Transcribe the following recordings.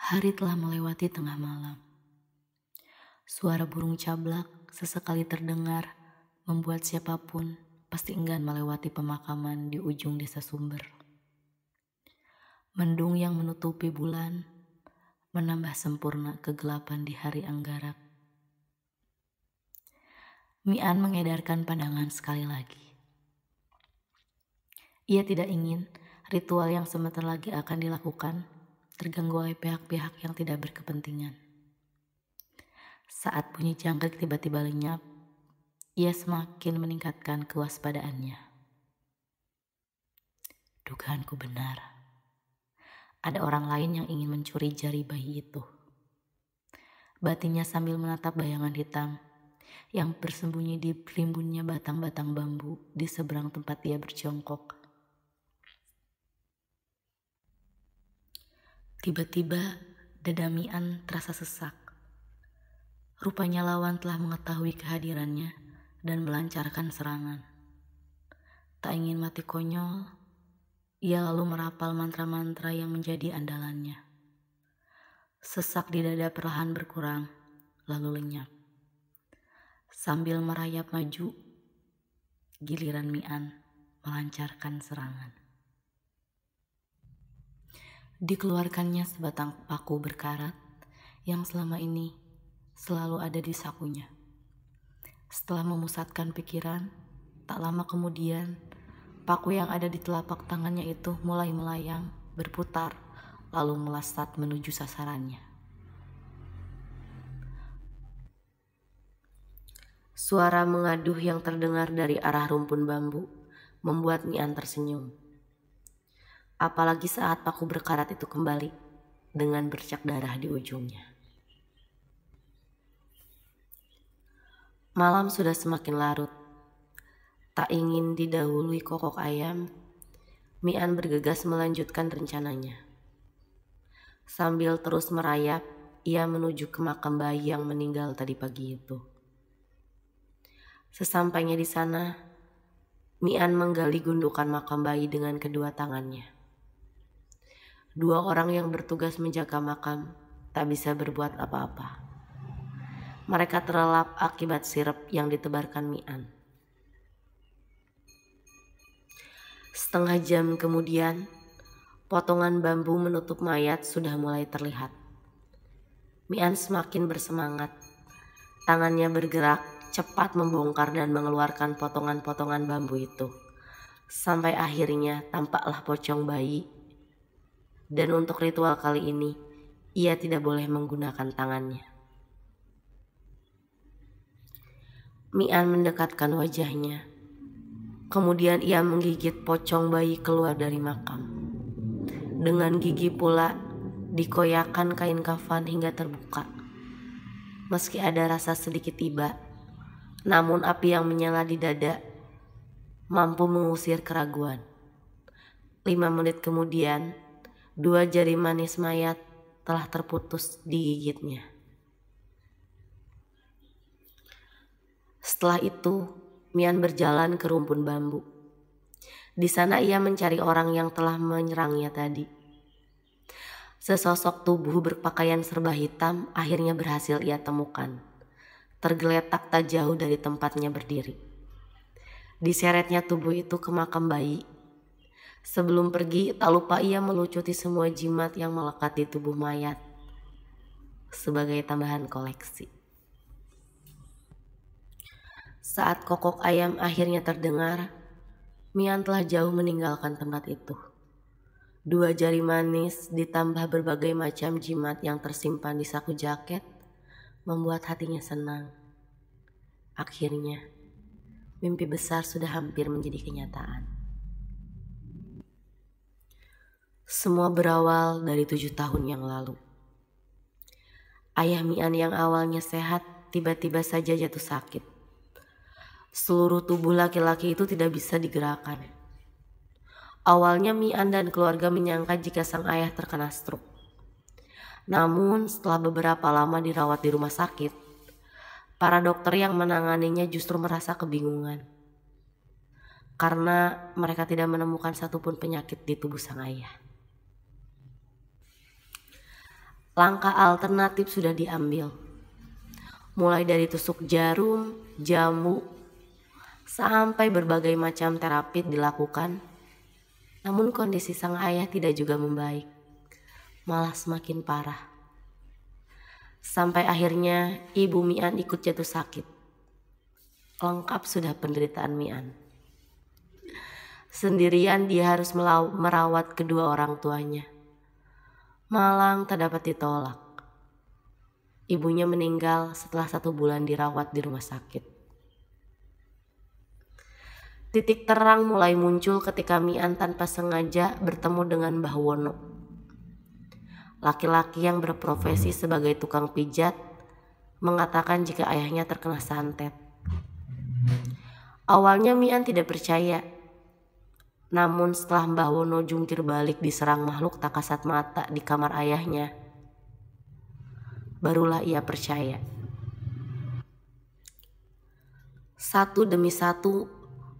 Hari telah melewati tengah malam. Suara burung cablak sesekali terdengar, membuat siapapun pasti enggan melewati pemakaman di ujung desa Sumber. Mendung yang menutupi bulan menambah sempurna kegelapan di hari Anggarak. Mian mengedarkan pandangan sekali lagi. Ia tidak ingin ritual yang sebentar lagi akan dilakukan terganggu oleh pihak-pihak yang tidak berkepentingan. Saat bunyi jangkrik tiba-tiba lenyap, ia semakin meningkatkan kewaspadaannya. Dugaanku benar. Ada orang lain yang ingin mencuri jari bayi itu. Batinnya sambil menatap bayangan hitam yang bersembunyi di rimbunnya batang-batang bambu di seberang tempat ia berjongkok. Tiba-tiba dada Mian terasa sesak. Rupanya lawan telah mengetahui kehadirannya dan melancarkan serangan. Tak ingin mati konyol, ia lalu merapal mantra-mantra yang menjadi andalannya. Sesak di dada perlahan berkurang, lalu lenyap. Sambil merayap maju, giliran Mian melancarkan serangan. Dikeluarkannya sebatang paku berkarat yang selama ini selalu ada di sakunya. Setelah memusatkan pikiran, tak lama kemudian paku yang ada di telapak tangannya itu mulai melayang, berputar, lalu melesat menuju sasarannya. Suara mengaduh yang terdengar dari arah rumpun bambu membuat Mian tersenyum. Apalagi saat paku berkarat itu kembali dengan bercak darah di ujungnya. Malam sudah semakin larut. Tak ingin didahului kokok ayam, Mian bergegas melanjutkan rencananya. Sambil terus merayap, ia menuju ke makam bayi yang meninggal tadi pagi itu. Sesampainya di sana, Mian menggali gundukan makam bayi dengan kedua tangannya. Dua orang yang bertugas menjaga makam tak bisa berbuat apa-apa. Mereka terlelap akibat sirep yang ditebarkan Mian. Setengah jam kemudian, potongan bambu menutup mayat sudah mulai terlihat. Mian semakin bersemangat. Tangannya bergerak cepat membongkar dan mengeluarkan potongan-potongan bambu itu. Sampai akhirnya tampaklah pocong bayi. Dan untuk ritual kali ini, ia tidak boleh menggunakan tangannya. Mian mendekatkan wajahnya. Kemudian ia menggigit pocong bayi keluar dari makam. Dengan gigi pula dikoyakan kain kafan hingga terbuka. Meski ada rasa sedikit iba, namun api yang menyala di dada mampu mengusir keraguan. 5 menit kemudian, 2 jari manis mayat telah terputus digigitnya. Setelah itu, Mian berjalan ke rumpun bambu. Di sana ia mencari orang yang telah menyerangnya tadi. Sesosok tubuh berpakaian serba hitam akhirnya berhasil ia temukan. Tergeletak tak jauh dari tempatnya berdiri. Diseretnya tubuh itu ke makam bayi. Sebelum pergi, tak lupa ia melucuti semua jimat yang melekat di tubuh mayat sebagai tambahan koleksi. Saat kokok ayam akhirnya terdengar, Mian telah jauh meninggalkan tempat itu. 2 jari manis ditambah berbagai macam jimat yang tersimpan di saku jaket membuat hatinya senang. Akhirnya, mimpi besar sudah hampir menjadi kenyataan. Semua berawal dari 7 tahun yang lalu. Ayah Mian yang awalnya sehat tiba-tiba saja jatuh sakit. Seluruh tubuh laki-laki itu tidak bisa digerakkan. Awalnya Mian dan keluarga menyangka jika sang ayah terkena stroke. Namun setelah beberapa lama dirawat di rumah sakit, para dokter yang menanganinya justru merasa kebingungan. Karena mereka tidak menemukan satupun penyakit di tubuh sang ayah. Langkah alternatif sudah diambil. Mulai dari tusuk jarum, jamu, sampai berbagai macam terapi dilakukan. Namun kondisi sang ayah tidak juga membaik, malah semakin parah. Sampai akhirnya ibu Mian ikut jatuh sakit. Lengkap sudah penderitaan Mian. Sendirian dia harus merawat kedua orang tuanya. Malang tak dapat ditolak. Ibunya meninggal setelah 1 bulan dirawat di rumah sakit. Titik terang mulai muncul ketika Mian tanpa sengaja bertemu dengan Mbah Wono. Laki-laki yang berprofesi sebagai tukang pijat mengatakan jika ayahnya terkena santet. Awalnya Mian tidak percaya. Namun setelah Mbah Wono jungkir balik diserang makhluk tak kasat mata di kamar ayahnya, barulah ia percaya. Satu demi satu,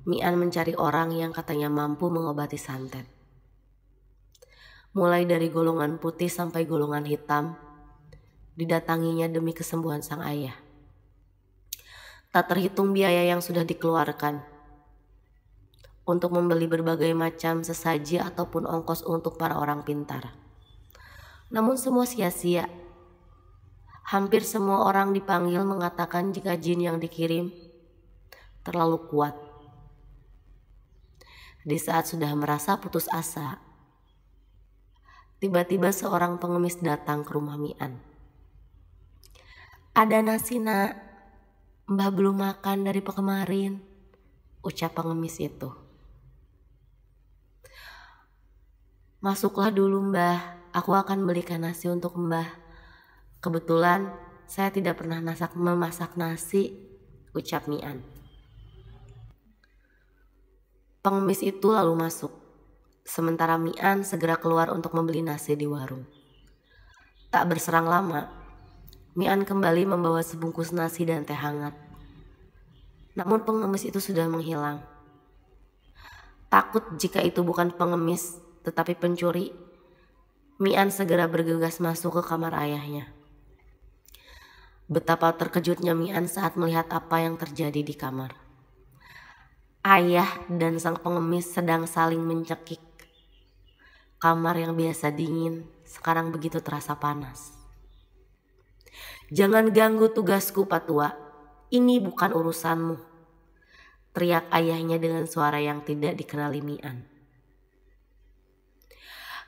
Mian mencari orang yang katanya mampu mengobati santet. Mulai dari golongan putih sampai golongan hitam, didatanginya demi kesembuhan sang ayah. Tak terhitung biaya yang sudah dikeluarkan untuk membeli berbagai macam sesaji ataupun ongkos untuk para orang pintar. Namun semua sia-sia. Hampir semua orang dipanggil mengatakan jika jin yang dikirim terlalu kuat. Di saat sudah merasa putus asa, tiba-tiba seorang pengemis datang ke rumah Mian. "Ada nasi nak, Mbah belum makan dari kemarin," ucap pengemis itu. "Masuklah dulu Mbah, aku akan belikan nasi untuk Mbah. Kebetulan saya tidak pernah memasak nasi," ucap Mian. Pengemis itu lalu masuk. Sementara Mian segera keluar untuk membeli nasi di warung. Tak berserang lama, Mian kembali membawa sebungkus nasi dan teh hangat. Namun pengemis itu sudah menghilang. Takut jika itu bukan pengemis tetapi pencuri, Mian segera bergegas masuk ke kamar ayahnya. Betapa terkejutnya Mian saat melihat apa yang terjadi di kamar. Ayah dan sang pengemis sedang saling mencekik. Kamar yang biasa dingin sekarang begitu terasa panas. "Jangan ganggu tugasku Pak Tua, ini bukan urusanmu," teriak ayahnya dengan suara yang tidak dikenali Mian.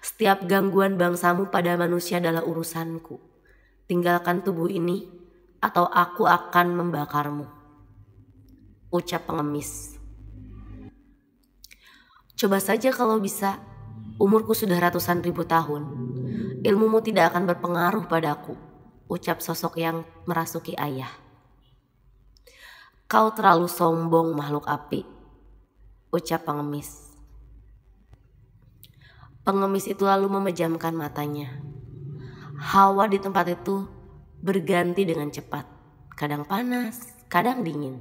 "Setiap gangguan bangsamu pada manusia adalah urusanku. Tinggalkan tubuh ini atau aku akan membakarmu," ucap pengemis. "Coba saja kalau bisa, umurku sudah ratusan ribu tahun. Ilmumu tidak akan berpengaruh padaku," ucap sosok yang merasuki ayah. "Kau terlalu sombong makhluk api," ucap pengemis. Pengemis itu lalu memejamkan matanya. Hawa di tempat itu berganti dengan cepat, kadang panas, kadang dingin.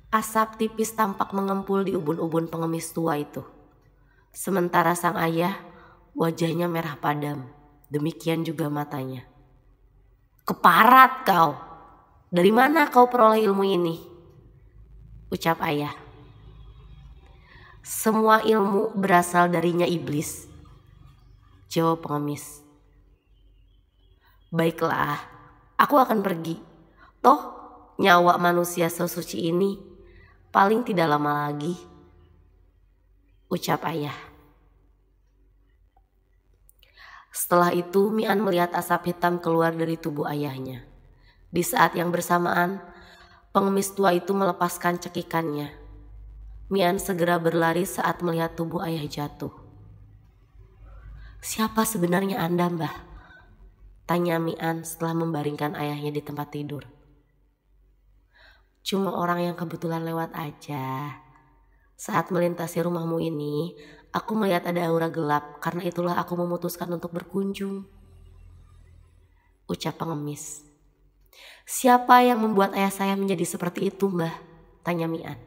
Asap tipis tampak mengempul di ubun-ubun pengemis tua itu. Sementara sang ayah wajahnya merah padam, demikian juga matanya. "Keparat kau, dari mana kau peroleh ilmu ini?" ucap ayah. "Semua ilmu berasal darinya iblis," jawab pengemis. "Baiklah, aku akan pergi. Toh nyawa manusia sesuci ini paling tidak lama lagi," ucap ayah. Setelah itu Mian melihat asap hitam keluar dari tubuh ayahnya. Di saat yang bersamaan, pengemis tua itu melepaskan cekikannya. Mian segera berlari saat melihat tubuh ayah jatuh. "Siapa sebenarnya Anda, Mbah?" tanya Mian setelah membaringkan ayahnya di tempat tidur. "Cuma orang yang kebetulan lewat aja. Saat melintasi rumahmu ini, aku melihat ada aura gelap, karena itulah aku memutuskan untuk berkunjung," ucap pengemis. "Siapa yang membuat ayah saya menjadi seperti itu, Mbah?" tanya Mian.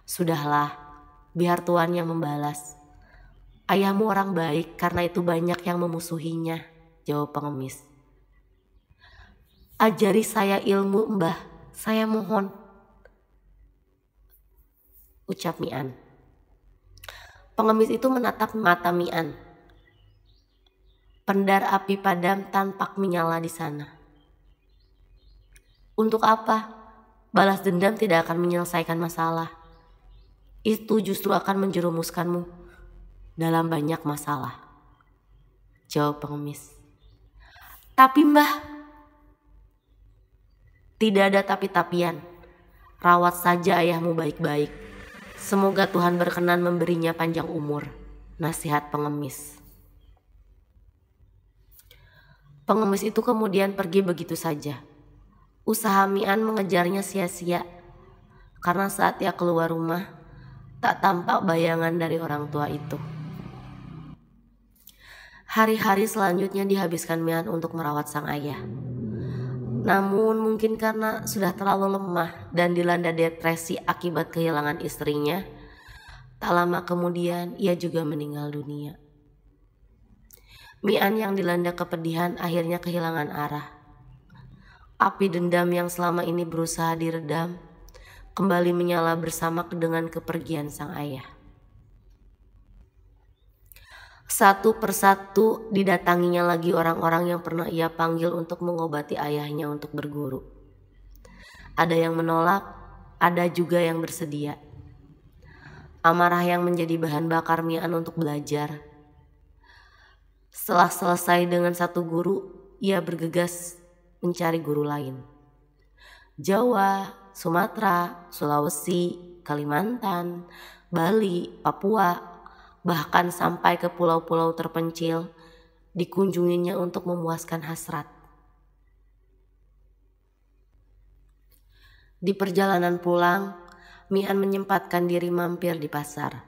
"Sudahlah, biar Tuan yang membalas. Ayahmu orang baik, karena itu banyak yang memusuhinya," jawab pengemis. Ajari saya ilmu, Mbah, saya mohon, ucap Mian. Pengemis itu menatap mata Mian. Pendar api padam tampak menyala di sana. Untuk apa? Balas dendam tidak akan menyelesaikan masalah. Itu justru akan menjerumuskanmu dalam banyak masalah, jawab pengemis. Tapi Mbah, tidak ada tapi-tapian. Rawat saja ayahmu baik-baik. Semoga Tuhan berkenan memberinya panjang umur, nasihat pengemis. Pengemis itu kemudian pergi begitu saja. Usaha Mian mengejarnya sia-sia, karena saat ia keluar rumah, tak tampak bayangan dari orang tua itu. Hari-hari selanjutnya dihabiskan Mian untuk merawat sang ayah. Namun mungkin karena sudah terlalu lemah dan dilanda depresi akibat kehilangan istrinya, tak lama kemudian ia juga meninggal dunia. Mian yang dilanda kepedihan akhirnya kehilangan arah. Api dendam yang selama ini berusaha diredam kembali menyala bersama dengan kepergian sang ayah. Satu persatu didatanginya lagi orang-orang yang pernah ia panggil untuk mengobati ayahnya untuk berguru. Ada yang menolak, ada juga yang bersedia. Amarah yang menjadi bahan bakar Mian untuk belajar. Setelah selesai dengan satu guru, ia bergegas mencari guru lain. Jawa, Sumatera, Sulawesi, Kalimantan, Bali, Papua, bahkan sampai ke pulau-pulau terpencil dikunjunginya untuk memuaskan hasrat. Di perjalanan pulang, Mian menyempatkan diri mampir di pasar.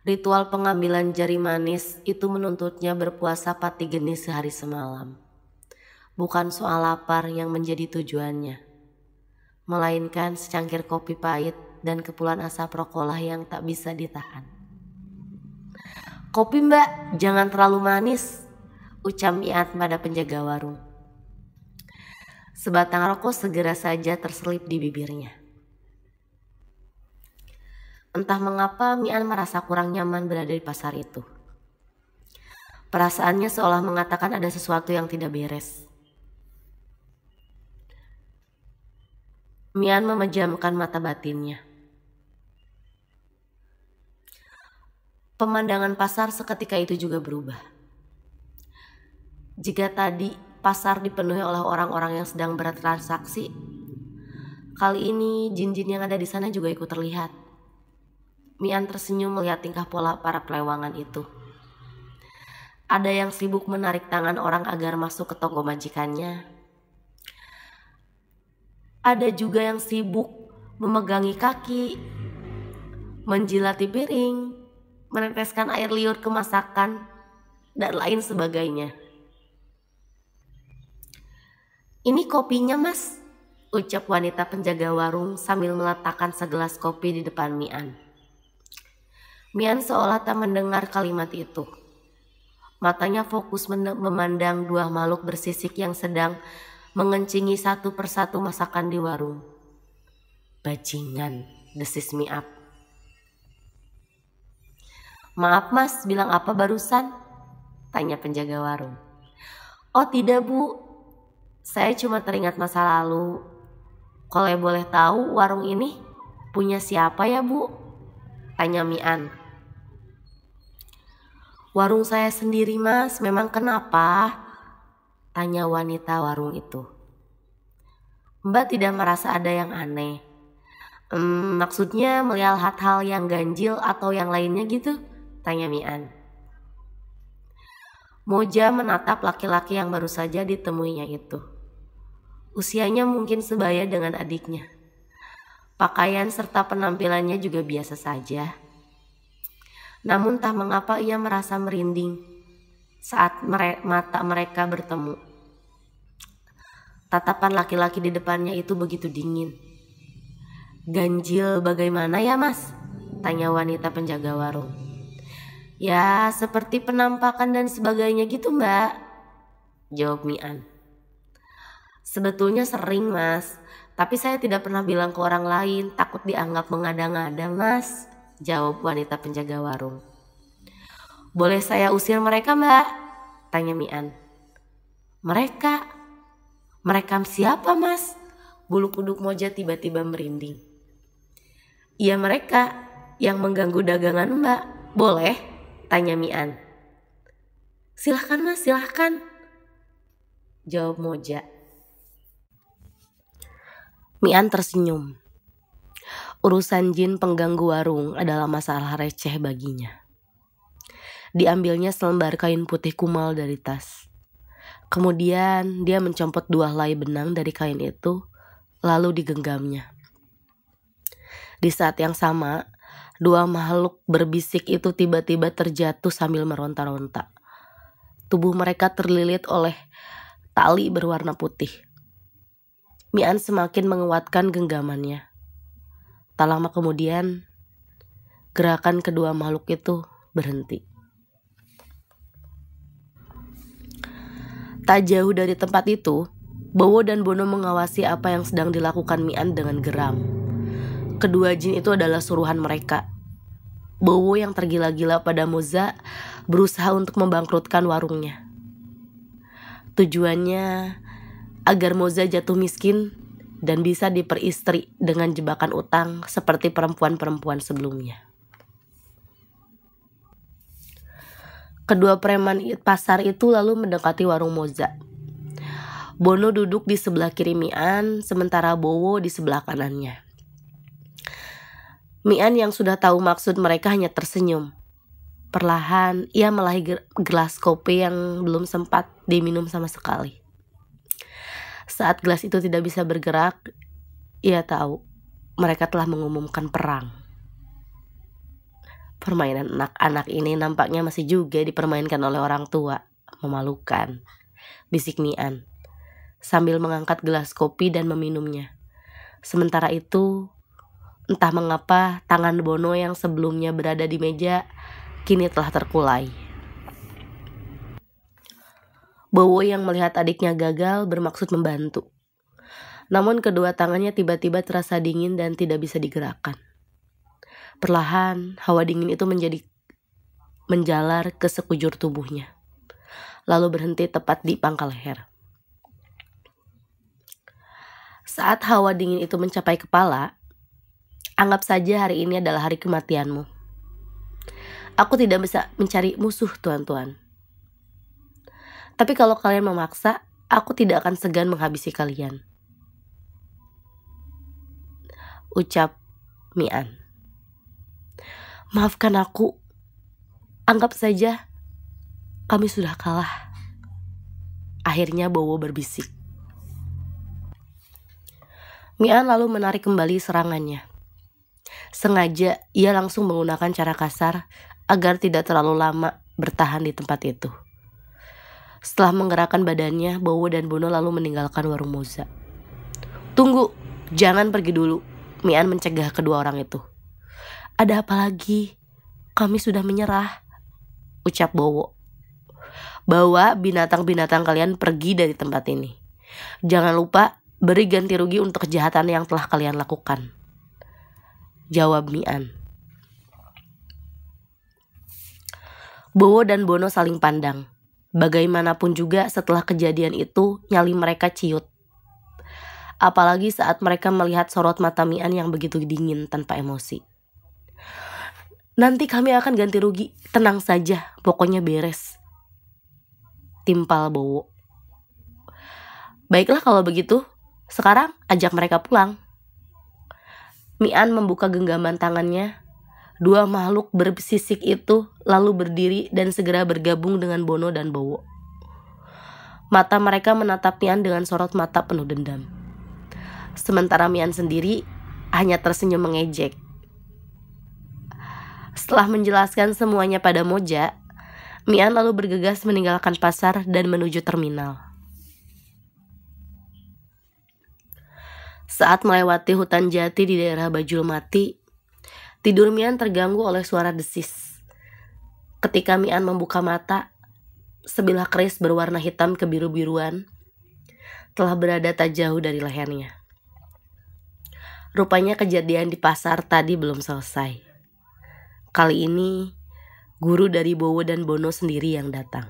Ritual pengambilan jari manis itu menuntutnya berpuasa pati geni sehari semalam. Bukan soal lapar yang menjadi tujuannya, melainkan secangkir kopi pahit dan kepulan asap rokolah yang tak bisa ditahan. Kopi Mbak, jangan terlalu manis, ucap Mian pada penjaga warung. Sebatang rokok segera saja terselip di bibirnya. Entah mengapa Mian merasa kurang nyaman berada di pasar itu. Perasaannya seolah mengatakan ada sesuatu yang tidak beres. Mian memejamkan mata batinnya. Pemandangan pasar seketika itu juga berubah. Jika tadi pasar dipenuhi oleh orang-orang yang sedang bertransaksi, kali ini jin-jin yang ada di sana juga ikut terlihat. Mian tersenyum melihat tingkah pola para kelewangan itu. Ada yang sibuk menarik tangan orang agar masuk ke toko majikannya. Ada juga yang sibuk memegangi kaki, menjilati piring, meneteskan air liur ke masakan, dan lain sebagainya. Ini kopinya Mas, ucap wanita penjaga warung sambil meletakkan segelas kopi di depan Mian. Mian seolah tak mendengar kalimat itu. Matanya fokus memandang dua makhluk bersisik yang sedang mengencingi satu persatu masakan di warung. Bajingan, desis Mian. Maaf Mas, bilang apa barusan? Tanya penjaga warung. Oh tidak Bu, saya cuma teringat masa lalu. Kalau boleh tahu warung ini punya siapa ya Bu? Tanya Mian. Warung saya sendiri Mas, memang kenapa? Tanya wanita warung itu. Mbak tidak merasa ada yang aneh? Maksudnya melihat hal yang ganjil atau yang lainnya gitu? Tanya Mian. Moja menatap laki-laki yang baru saja ditemuinya itu. Usianya mungkin sebaya dengan adiknya. Pakaian serta penampilannya juga biasa saja. Namun tak mengapa ia merasa merinding saat mata mereka bertemu. Tatapan laki-laki di depannya itu begitu dingin. Ganjil bagaimana ya Mas? Tanya wanita penjaga warung. Ya seperti penampakan dan sebagainya gitu Mbak. jawab Mian. Sebetulnya sering mas, tapi saya tidak pernah bilang ke orang lain, takut dianggap mengada-ngada mas, jawab wanita penjaga warung. Boleh saya usir mereka mbak? Tanya Mian. Mereka siapa mas? Bulu kuduk Moja tiba-tiba merinding. Iya mereka yang mengganggu dagangan mbak. Boleh? Tanya Mian. Silahkan mas, silahkan, jawab Moja. Mian tersenyum. Urusan jin pengganggu warung adalah masalah receh baginya. Diambilnya selembar kain putih kumal dari tas. Kemudian dia mencopot 2 helai benang dari kain itu, lalu digenggamnya. Di saat yang sama, 2 makhluk berbisik itu tiba-tiba terjatuh sambil meronta-ronta. Tubuh mereka terlilit oleh tali berwarna putih. Mian semakin menguatkan genggamannya. Tak lama kemudian, gerakan kedua makhluk itu berhenti. Tak jauh dari tempat itu, Bowo dan Bono mengawasi apa yang sedang dilakukan Mian dengan geram. Kedua jin itu adalah suruhan mereka. Bowo yang tergila-gila pada Moza berusaha untuk membangkrutkan warungnya. Tujuannya agar Moza jatuh miskin dan bisa diperistri dengan jebakan utang seperti perempuan-perempuan sebelumnya. Kedua preman pasar itu lalu mendekati warung Moza. Bono duduk di sebelah kiri Mian, sementara Bowo di sebelah kanannya. Mian yang sudah tahu maksud mereka hanya tersenyum. Perlahan ia melahi gelas kopi yang belum sempat diminum sama sekali. Saat gelas itu tidak bisa bergerak, ia tahu mereka telah mengumumkan perang. Permainan anak-anak ini nampaknya masih juga dipermainkan oleh orang tua. Memalukan, bisik Mian sambil mengangkat gelas kopi dan meminumnya. Sementara itu, entah mengapa tangan Bono yang sebelumnya berada di meja kini telah terkulai. Bowo yang melihat adiknya gagal bermaksud membantu. Namun kedua tangannya tiba-tiba terasa dingin dan tidak bisa digerakkan. Perlahan hawa dingin itu menjalar ke sekujur tubuhnya, lalu berhenti tepat di pangkal leher. Saat hawa dingin itu mencapai kepala, anggap saja hari ini adalah hari kematianmu. Aku tidak bisa mencari musuh, tuan-tuan. Tapi kalau kalian memaksa, aku tidak akan segan menghabisi kalian, ucap Mian. Maafkan aku, anggap saja kami sudah kalah. Akhirnya Bowo berbisik. Mian lalu menarik kembali serangannya. Sengaja ia langsung menggunakan cara kasar agar tidak terlalu lama bertahan di tempat itu. Setelah menggerakkan badannya, Bowo dan Bono lalu meninggalkan warung Moza. Tunggu, jangan pergi dulu, Mian mencegah kedua orang itu. Ada apa lagi? Kami sudah menyerah, ucap Bowo. Bawa binatang-binatang kalian pergi dari tempat ini. Jangan lupa beri ganti rugi untuk kejahatan yang telah kalian lakukan, jawab Mian. Bowo dan Bono saling pandang. Bagaimanapun juga setelah kejadian itu nyali mereka ciut. Apalagi saat mereka melihat sorot mata Mian yang begitu dingin tanpa emosi. Nanti kami akan ganti rugi, tenang saja, pokoknya beres, timpal Bowo. Baiklah kalau begitu, sekarang ajak mereka pulang. Mian membuka genggaman tangannya. 2 makhluk bersisik itu lalu berdiri dan segera bergabung dengan Bono dan Bowo. Mata mereka menatap Mian dengan sorot mata penuh dendam. Sementara Mian sendiri hanya tersenyum mengejek. Setelah menjelaskan semuanya pada Moja, Mian lalu bergegas meninggalkan pasar dan menuju terminal. Saat melewati hutan jati di daerah Bajul Mati, tidur Mian terganggu oleh suara desis. Ketika Mian membuka mata, sebilah keris berwarna hitam kebiru-biruan telah berada tak jauh dari lehernya. Rupanya kejadian di pasar tadi belum selesai. Kali ini, guru dari Bowo dan Bono sendiri yang datang.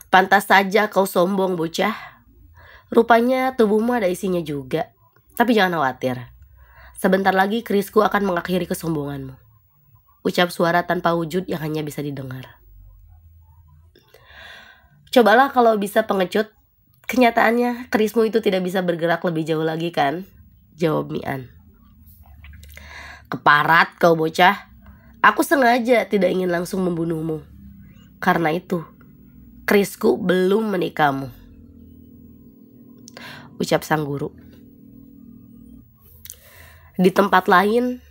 Pantas saja kau sombong, bocah. Rupanya tubuhmu ada isinya juga. Tapi jangan khawatir. Sebentar lagi kerisku akan mengakhiri kesombonganmu. Ucap suara tanpa wujud yang hanya bisa didengar. Cobalah kalau bisa pengecut. Kenyataannya kerismu itu tidak bisa bergerak lebih jauh lagi kan? Jawab Mian. Keparat kau bocah. Aku sengaja tidak ingin langsung membunuhmu. Karena itu, kerisku belum menikahmu. Ucap sang guru. Di tempat lain,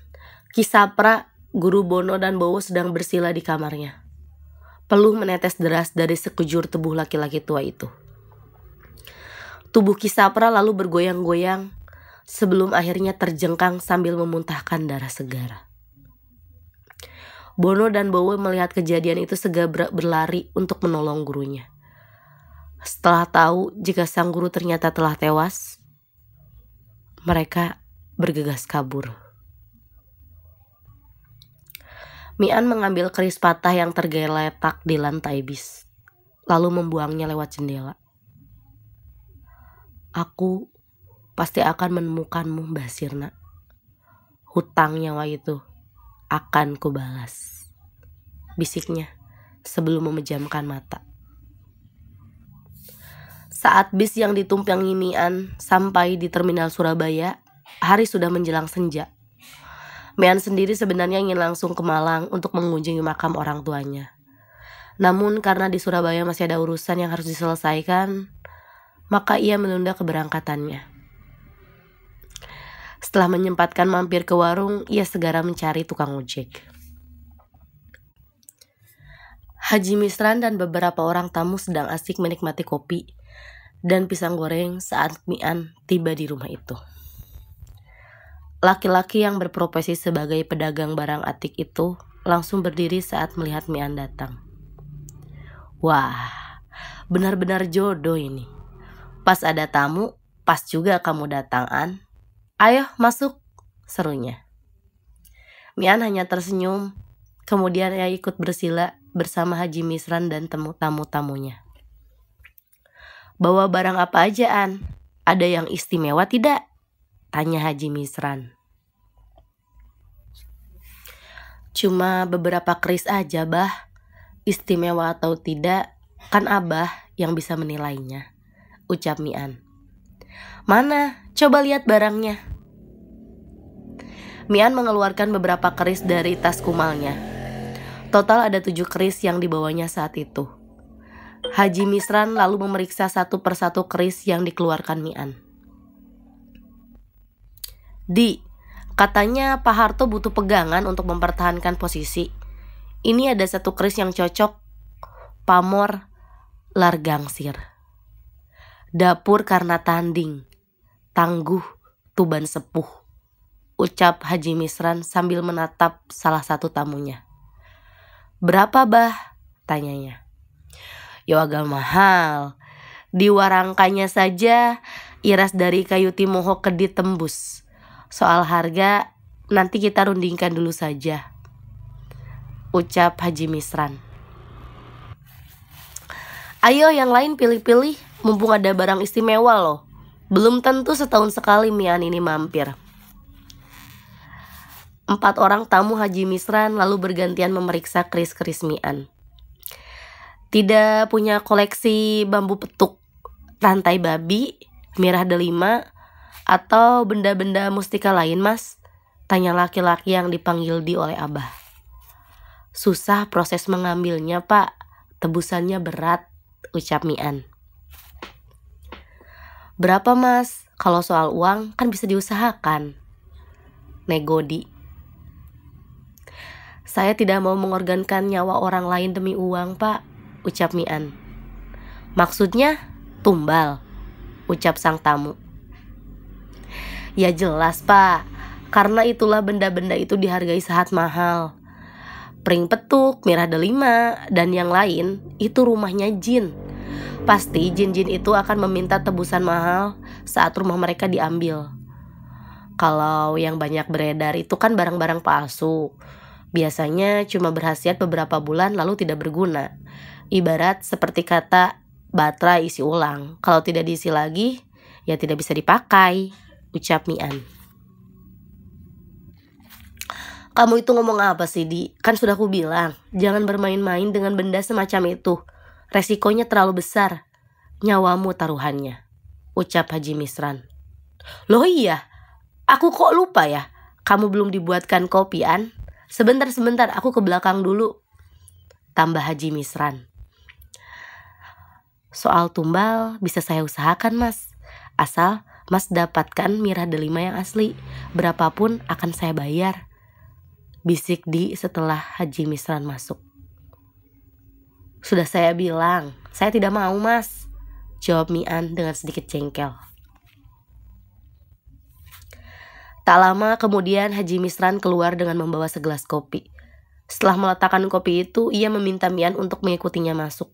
Kisapra, guru Bono dan Bowo sedang bersila di kamarnya. Peluh menetes deras dari sekujur tubuh laki-laki tua itu. Tubuh Kisapra lalu bergoyang-goyang sebelum akhirnya terjengkang sambil memuntahkan darah segar. Bono dan Bowo melihat kejadian itu segera berlari untuk menolong gurunya. Setelah tahu jika sang guru ternyata telah tewas, mereka bergegas kabur. Mian mengambil keris patah yang tergeletak di lantai bis, lalu membuangnya lewat jendela. Aku pasti akan menemukanmu, Mbah Sirna. Hutang nyawa itu akan kubalas, bisiknya sebelum memejamkan mata. Saat bis yang ditumpangi Mian sampai di terminal Surabaya, hari sudah menjelang senja. Mian sendiri sebenarnya ingin langsung ke Malang untuk mengunjungi makam orang tuanya. Namun karena di Surabaya masih ada urusan yang harus diselesaikan, maka ia menunda keberangkatannya. Setelah menyempatkan mampir ke warung, ia segera mencari tukang ojek. Haji Misran dan beberapa orang tamu sedang asik menikmati kopi dan pisang goreng saat Mian tiba di rumah itu. Laki-laki yang berprofesi sebagai pedagang barang antik itu langsung berdiri saat melihat Mian datang. Wah, benar-benar jodoh ini. Pas ada tamu, pas juga kamu datang, An. Ayo masuk, serunya. Mian hanya tersenyum, kemudian ia ikut bersila bersama Haji Misran dan tamu-tamunya. Bawa barang apa aja, An? Ada yang istimewa tidak? Tanya Haji Misran. Cuma beberapa keris aja, Bah. Istimewa atau tidak, kan Abah yang bisa menilainya, ucap Mian. Mana? Coba lihat barangnya. Mian mengeluarkan beberapa keris dari tas kumalnya. Total ada 7 keris yang dibawanya saat itu. Haji Misran lalu memeriksa satu persatu keris yang dikeluarkan Mian. Di, katanya Pak Harto butuh pegangan untuk mempertahankan posisi. Ini ada satu keris yang cocok. Pamor Largangsir. Dapur karena tanding. Tangguh Tuban sepuh, ucap Haji Misran sambil menatap salah satu tamunya. Berapa, Bah? Tanyanya. Yo agak mahal. Di warangkanya saja iras dari kayu timoho kedit tembus. Soal harga nanti kita rundingkan dulu saja, ucap Haji Misran. Ayo yang lain pilih-pilih, mumpung ada barang istimewa loh. Belum tentu setahun sekali Mian ini mampir. 4 orang tamu Haji Misran lalu bergantian memeriksa keris-keris Mian. Tidak punya koleksi bambu petuk, rantai babi, mirah delima, atau benda-benda mustika lain, Mas? Tanya laki-laki yang dipanggil Di oleh Abah. Susah proses mengambilnya, Pak. Tebusannya berat, ucap Mian. Berapa, Mas? Kalau soal uang kan bisa diusahakan, nego Di. Saya tidak mau mengorbankan nyawa orang lain demi uang, Pak, ucap Mian. Maksudnya tumbal, ucap sang tamu. Ya jelas, Pak. Karena itulah benda-benda itu dihargai sangat mahal. Pring Petuk, Mirah Delima, dan yang lain itu rumahnya jin. Pasti jin-jin itu akan meminta tebusan mahal saat rumah mereka diambil. Kalau yang banyak beredar itu kan barang-barang palsu. Biasanya cuma berkhasiat beberapa bulan lalu tidak berguna. Ibarat seperti kata baterai isi ulang. Kalau tidak diisi lagi, ya tidak bisa dipakai, ucap Mian. Kamu itu ngomong apa sih, Di? Kan sudah aku bilang, jangan bermain-main dengan benda semacam itu. Resikonya terlalu besar. Nyawamu taruhannya, ucap Haji Misran. Loh iya, aku kok lupa ya. Kamu belum dibuatkan kopi, An? Sebentar, aku ke belakang dulu, tambah Haji Misran. Soal tumbal bisa saya usahakan, Mas. Asal Mas dapatkan Mirah Delima yang asli. Berapapun akan saya bayar, bisik Di setelah Haji Misran masuk. Sudah saya bilang, saya tidak mau, Mas, jawab Mian dengan sedikit jengkel. Tak lama kemudian Haji Misran keluar dengan membawa segelas kopi. Setelah meletakkan kopi itu, ia meminta Mian untuk mengikutinya masuk.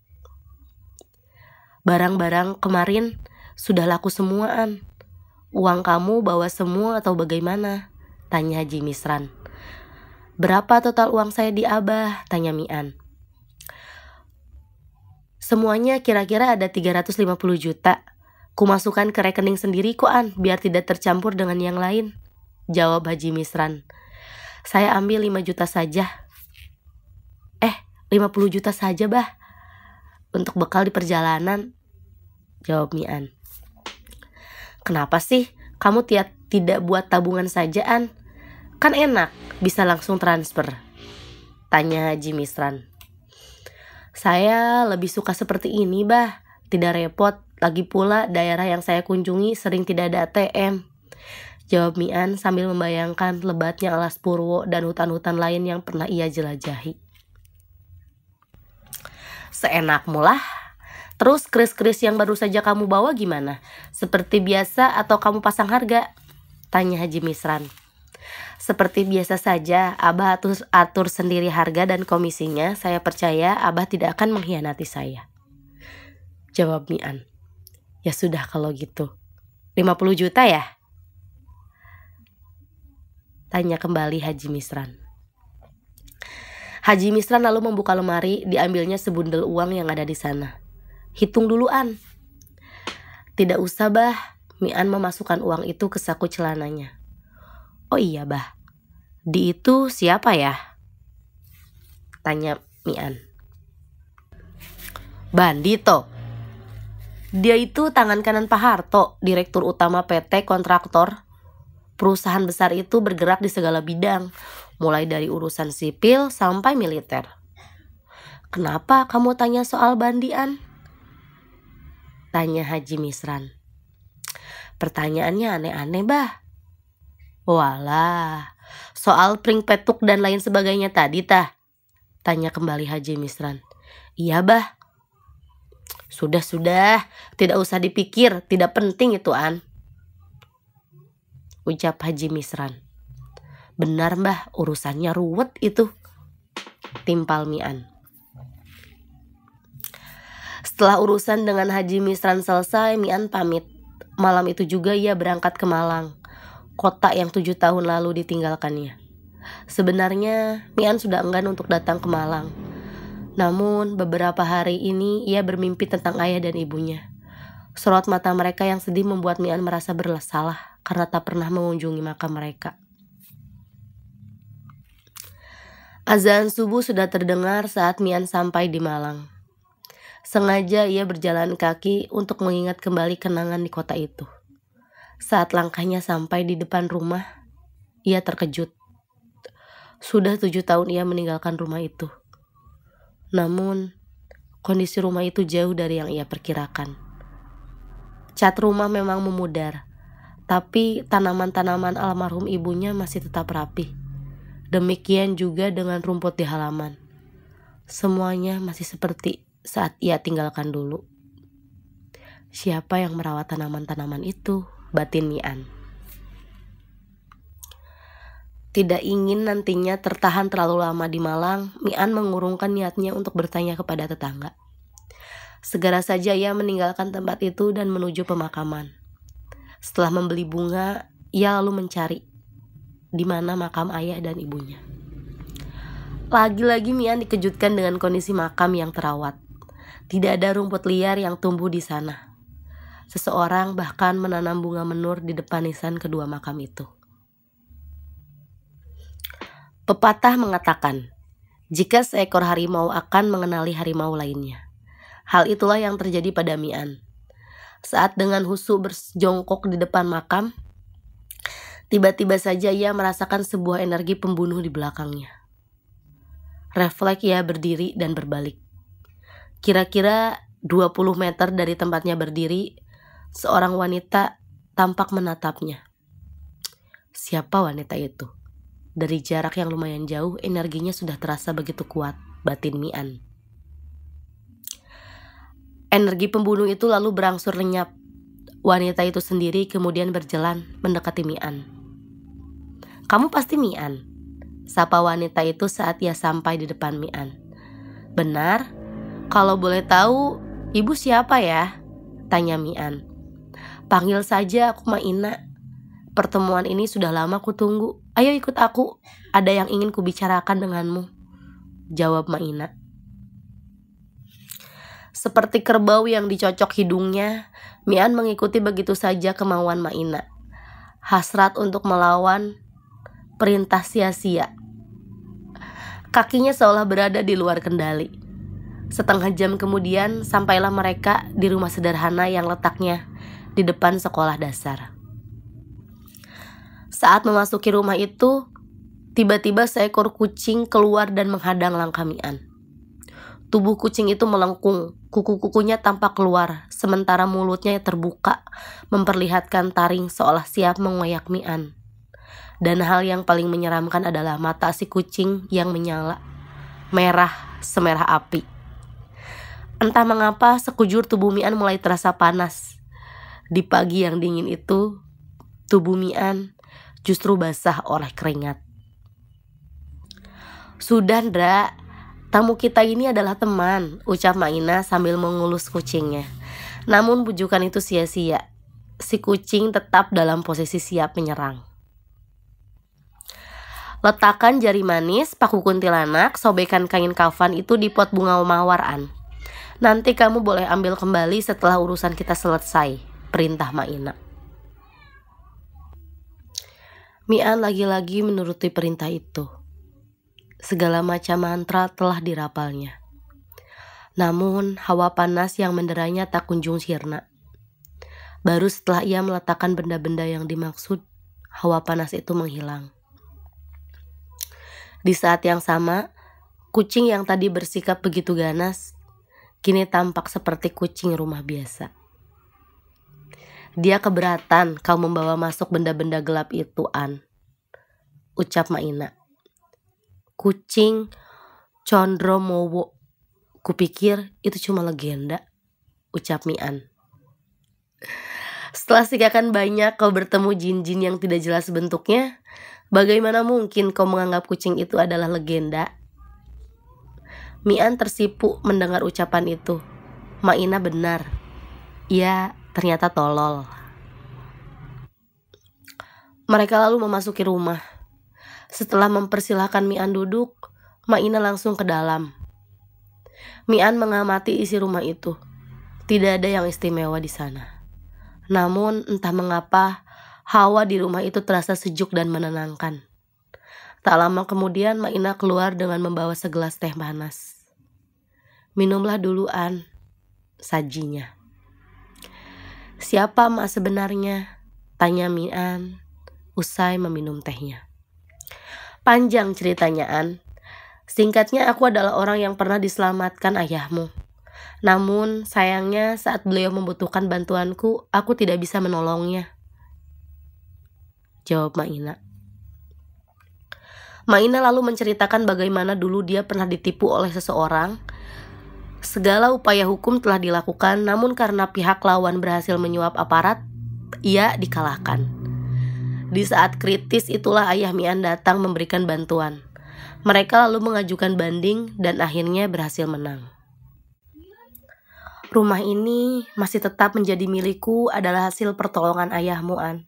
Barang-barang kemarin sudah laku semuaan. Uang kamu bawa semua atau bagaimana? Tanya Haji Misran. Berapa total uang saya di Abah? Tanya Mian. Semuanya kira-kira ada 350 juta. Kumasukkan ke rekening sendiri kok, An, biar tidak tercampur dengan yang lain, jawab Haji Misran. Saya ambil 5 juta saja. 50 juta saja, Bah, untuk bekal di perjalanan, jawab Mian. Kenapa sih kamu tidak buat tabungan saja, An? Kan enak, bisa langsung transfer, tanya Haji Misran. Saya lebih suka seperti ini, Bah, tidak repot. Lagi pula daerah yang saya kunjungi sering tidak ada ATM, jawab Mian sambil membayangkan lebatnya alas Purwo dan hutan-hutan lain yang pernah ia jelajahi. Seenakmu lah. Terus keris-keris yang baru saja kamu bawa gimana? Seperti biasa atau kamu pasang harga? Tanya Haji Misran. Seperti biasa saja, Abah atur sendiri harga dan komisinya. Saya percaya Abah tidak akan mengkhianati saya, jawab Mian. Ya sudah kalau gitu. 50 juta ya? Tanya kembali Haji Misran. Haji Misran lalu membuka lemari, diambilnya sebundel uang yang ada di sana. Hitung dulu, An. Tidak usah, Bah. Mian memasukkan uang itu ke saku celananya. Oh iya, Bah. Di itu siapa ya? Tanya Mian. Bandito. Dia itu tangan kanan Pak Harto, direktur utama PT Kontraktor. Perusahaan besar itu bergerak di segala bidang, mulai dari urusan sipil sampai militer. Kenapa kamu tanya soal Bandian? Tanya Haji Misran. Pertanyaannya aneh-aneh, Bah. Walah, soal Pring Petuk dan lain sebagainya tadi tah? Tanya kembali Haji Misran. Iya, Bah. Sudah, tidak usah dipikir, tidak penting itu, An, ucap Haji Misran. Benar, Mbah, urusannya ruwet itu, timpal Mian. Setelah urusan dengan Haji Misran selesai, Mian pamit. Malam itu juga ia berangkat ke Malang, kota yang 7 tahun lalu ditinggalkannya. Sebenarnya Mian sudah enggan untuk datang ke Malang. Namun beberapa hari ini ia bermimpi tentang ayah dan ibunya. Sorot mata mereka yang sedih membuat Mian merasa bersalah karena tak pernah mengunjungi makam mereka. Azan subuh sudah terdengar saat Mian sampai di Malang. Sengaja ia berjalan kaki untuk mengingat kembali kenangan di kota itu. Saat langkahnya sampai di depan rumah, ia terkejut. Sudah 7 tahun ia meninggalkan rumah itu. Namun, kondisi rumah itu jauh dari yang ia perkirakan. Cat rumah memang memudar, tapi tanaman-tanaman almarhum ibunya masih tetap rapi. Demikian juga dengan rumput di halaman. Semuanya masih seperti saat ia tinggalkan dulu. Siapa yang merawat tanaman-tanaman itu? Batin Mian. Tidak ingin nantinya tertahan terlalu lama di Malang, Mian mengurungkan niatnya untuk bertanya kepada tetangga. Segera saja ia meninggalkan tempat itu dan menuju pemakaman. Setelah membeli bunga, ia lalu mencari di mana makam ayah dan ibunya. Lagi-lagi Mian dikejutkan dengan kondisi makam yang terawat. Tidak ada rumput liar yang tumbuh di sana. Seseorang bahkan menanam bunga menur di depan nisan kedua makam itu. Pepatah mengatakan, jika seekor harimau akan mengenali harimau lainnya. Hal itulah yang terjadi pada Mian. Saat dengan husu berjongkok di depan makam, tiba-tiba saja ia merasakan sebuah energi pembunuh di belakangnya. Refleks ia berdiri dan berbalik. Kira-kira 20 meter dari tempatnya berdiri, seorang wanita tampak menatapnya. Siapa wanita itu? Dari jarak yang lumayan jauh, energinya sudah terasa begitu kuat, batin Mian. Energi pembunuh itu lalu berangsur lenyap. Wanita itu sendiri kemudian berjalan mendekati Mian. "Kamu pasti Mian?" sapa wanita itu saat ia sampai di depan Mian. "Benar. Kalau boleh tahu, ibu siapa ya?" tanya Mian. "Panggil saja aku Maina. Pertemuan ini sudah lama kutunggu. Ayo ikut aku, ada yang ingin kubicarakan denganmu," jawab Maina. Seperti kerbau yang dicocok hidungnya, Mian mengikuti begitu saja kemauan Maina. Hasrat untuk melawan perintah sia-sia. Kakinya seolah berada di luar kendali. Setengah jam kemudian sampailah mereka di rumah sederhana yang letaknya di depan sekolah dasar. Saat memasuki rumah itu, tiba-tiba seekor kucing keluar dan menghadang langkah Mian. Tubuh kucing itu melengkung, kuku-kukunya tampak keluar, sementara mulutnya terbuka, memperlihatkan taring seolah siap mengoyak Mian. Dan hal yang paling menyeramkan adalah mata si kucing yang menyala, merah semerah api. Entah mengapa sekujur tubuh Mian mulai terasa panas. Di pagi yang dingin itu, tubuh Mian justru basah oleh keringat. "Sudah, Ndra, tamu kita ini adalah teman," ucap Maina sambil mengelus kucingnya. Namun bujukan itu sia-sia. Si kucing tetap dalam posisi siap menyerang. "Letakkan jari manis, paku kuntilanak, sobekan kain kafan itu di pot bunga mawaran. Nanti kamu boleh ambil kembali setelah urusan kita selesai," perintah Maina. Mian lagi-lagi menuruti perintah itu. Segala macam mantra telah dirapalnya. Namun hawa panas yang menderanya tak kunjung sirna. Baru setelah ia meletakkan benda-benda yang dimaksud, hawa panas itu menghilang. Di saat yang sama, kucing yang tadi bersikap begitu ganas, kini tampak seperti kucing rumah biasa. "Dia keberatan kau membawa masuk benda-benda gelap itu, An," ucap Maina. "Kucing Condromowo. Kupikir itu cuma legenda," ucap Mian. "Setelah sekian banyak kau bertemu jin-jin yang tidak jelas bentuknya, bagaimana mungkin kau menganggap kucing itu adalah legenda?" Mian tersipu mendengar ucapan itu. Maina benar. Ia ternyata tolol. Mereka lalu memasuki rumah. Setelah mempersilahkan Mian duduk, Maina langsung ke dalam. Mian mengamati isi rumah itu. Tidak ada yang istimewa di sana. Namun entah mengapa hawa di rumah itu terasa sejuk dan menenangkan. Tak lama kemudian Maina keluar dengan membawa segelas teh panas. "Minumlah dulu, An," sajinya. "Siapa mak sebenarnya?" tanya Mian usai meminum tehnya. "Panjang ceritanya, An. Singkatnya, aku adalah orang yang pernah diselamatkan ayahmu. Namun sayangnya saat beliau membutuhkan bantuanku, aku tidak bisa menolongnya," jawab Maina. Maina lalu menceritakan bagaimana dulu dia pernah ditipu oleh seseorang. Segala upaya hukum telah dilakukan, namun karena pihak lawan berhasil menyuap aparat, ia dikalahkan. Di saat kritis itulah ayah Mian datang memberikan bantuan. Mereka lalu mengajukan banding dan akhirnya berhasil menang. Rumah ini masih tetap menjadi milikku adalah hasil pertolongan ayahmu, An,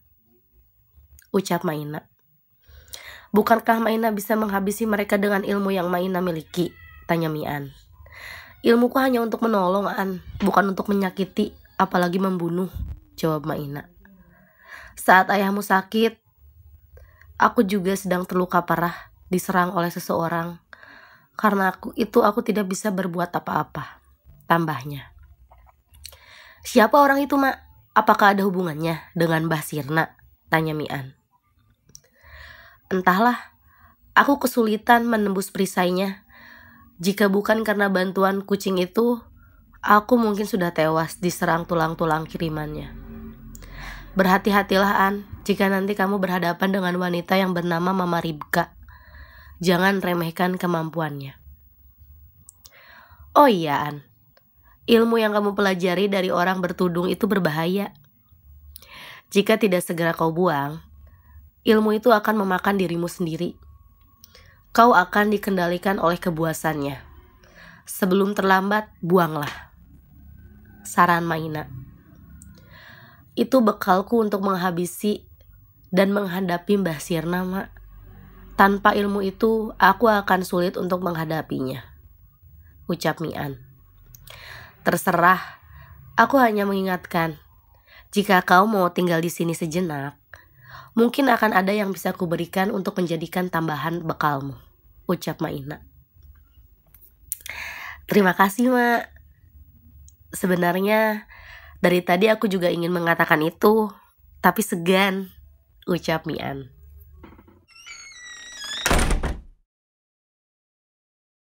ucap Maina. Bukankah Maina bisa menghabisi mereka dengan ilmu yang Maina miliki? Tanya Mian. Ilmuku hanya untuk menolong, An, bukan untuk menyakiti, apalagi membunuh, jawab Maina. Saat ayahmu sakit, aku juga sedang terluka parah, diserang oleh seseorang. Karena aku tidak bisa berbuat apa-apa, tambahnya. Siapa orang itu, Mak? Apakah ada hubungannya dengan Mbah Sirna? Tanya Mian. Entahlah, aku kesulitan menembus perisainya. Jika bukan karena bantuan kucing itu, aku mungkin sudah tewas diserang tulang-tulang kirimannya. Berhati-hatilah, An, jika nanti kamu berhadapan dengan wanita yang bernama Mama Ribka. Jangan remehkan kemampuannya. Oh iya, An, ilmu yang kamu pelajari dari orang bertudung itu berbahaya. Jika tidak segera kau buang, ilmu itu akan memakan dirimu sendiri. Kau akan dikendalikan oleh kebuasannya. Sebelum terlambat, buanglah, saran Maina. Itu bekalku untuk menghabisi dan menghadapi Mbah Sirna, Mak. Tanpa ilmu itu, aku akan sulit untuk menghadapinya, ucap Mian. Terserah, aku hanya mengingatkan, jika kau mau tinggal di sini sejenak, mungkin akan ada yang bisa kuberikan untuk menjadikan tambahan bekalmu, ucap Maina. Terima kasih, Mak. Sebenarnya dari tadi aku juga ingin mengatakan itu, tapi segan, ucap Mian.